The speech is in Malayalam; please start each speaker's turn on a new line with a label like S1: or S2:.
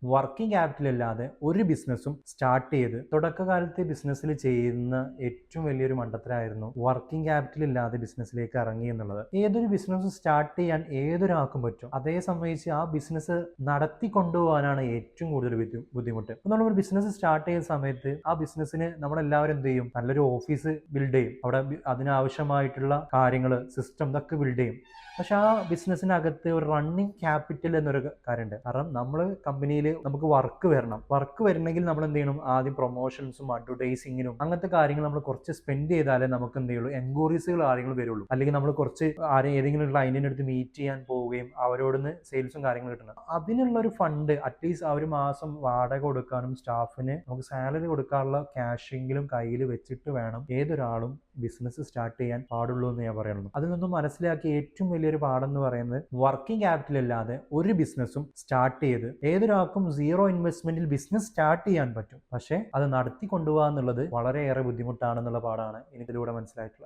S1: വർക്കിംഗ് ക്യാപിറ്റൽ ഇല്ലാതെ ഒരു ബിസിനസ്സും സ്റ്റാർട്ട് ചെയ്ത് തുടക്കകാലത്തെ ബിസിനസ്സിൽ ചെയ്യുന്ന ഏറ്റവും വലിയൊരു മണ്ടത്തരമായിരുന്നു വർക്കിംഗ് ക്യാപിറ്റൽ ഇല്ലാതെ ബിസിനസ്സിലേക്ക് ഇറങ്ങി എന്നുള്ളത്. ഏതൊരു ബിസിനസ് സ്റ്റാർട്ട് ചെയ്യാൻ ഏതൊരാൾക്കും പറ്റും. അതേ സംബന്ധിച്ച് ആ ബിസിനസ് നടത്തി കൊണ്ടുപോകാനാണ് ഏറ്റവും കൂടുതൽ ബുദ്ധിമുട്ട്. നമ്മളൊരു ബിസിനസ് സ്റ്റാർട്ട് ചെയ്യുന്ന സമയത്ത് ആ ബിസിനസ്സിന് നമ്മളെല്ലാവരും എന്ത് ചെയ്യും? നല്ലൊരു ഓഫീസ് ബിൽഡ് ചെയ്യും. അവിടെ അതിനാവശ്യമായിട്ടുള്ള കാര്യങ്ങൾ, സിസ്റ്റം ഇതൊക്കെ ബിൽഡ് ചെയ്യും. പക്ഷെ ആ ബിസിനസ്സിനകത്ത് ഒരു റണ്ണിങ് ക്യാപിറ്റൽ എന്നൊരു കാര്യമുണ്ട്. കാരണം നമ്മൾ കമ്പനിയിൽ നമുക്ക് വർക്ക് വരണമെങ്കിൽ നമ്മൾ എന്ത് ചെയ്യണം? ആദ്യം പ്രൊമോഷൻസും അഡ്വർടൈസിങ്ങിനും അങ്ങനത്തെ കാര്യങ്ങൾ നമ്മൾ കുറച്ച് സ്പെൻഡ് ചെയ്താലേ നമുക്ക് എന്ത് ചെയ്യുള്ളൂ? എൻക്വയറീസുകൾ കാര്യങ്ങൾ വരുള്ളൂ. അല്ലെങ്കിൽ നമ്മൾ കുറച്ച് ഏതെങ്കിലും ക്ലയന്റിന്റെ അടുത്ത് മീറ്റ് ചെയ്യാൻ പോവുകയും അവരോടൊന്ന് സെയിൽസും കാര്യങ്ങളും കിട്ടണം. അതിനുള്ള ഒരു ഫണ്ട് അറ്റ്ലീസ്റ്റ് ആ ഒരു മാസം വാടക കൊടുക്കാനും സ്റ്റാഫിന് നമുക്ക് സാലറി കൊടുക്കാനുള്ള ക്യാഷെങ്കിലും കയ്യിൽ വെച്ചിട്ട് വേണം ഏതൊരാളും ബിസിനസ് സ്റ്റാർട്ട് ചെയ്യാൻ പാടുള്ളൂ എന്ന് ഞാൻ പറയുള്ളൂ. അതിൽ നിന്നും മനസ്സിലാക്കിയ ഏറ്റവും വലിയൊരു പാഠം എന്ന് പറയുന്നത് വർക്കിംഗ് ക്യാപിറ്റൽ ഇല്ലാതെ ഒരു ബിസിനസ്സും സ്റ്റാർട്ട് ചെയ്ത് ഏതൊരാൾക്കും സീറോ ഇൻവെസ്റ്റ്മെന്റിൽ ബിസിനസ് സ്റ്റാർട്ട് ചെയ്യാൻ പറ്റും. പക്ഷേ അത് നടത്തി കൊണ്ടുപോകുക എന്നുള്ളത് വളരെയേറെ ബുദ്ധിമുട്ടാണെന്നുള്ള പാഠമാണ് എനിക്കിതിലൂടെ മനസ്സിലായിട്ടുള്ളത്.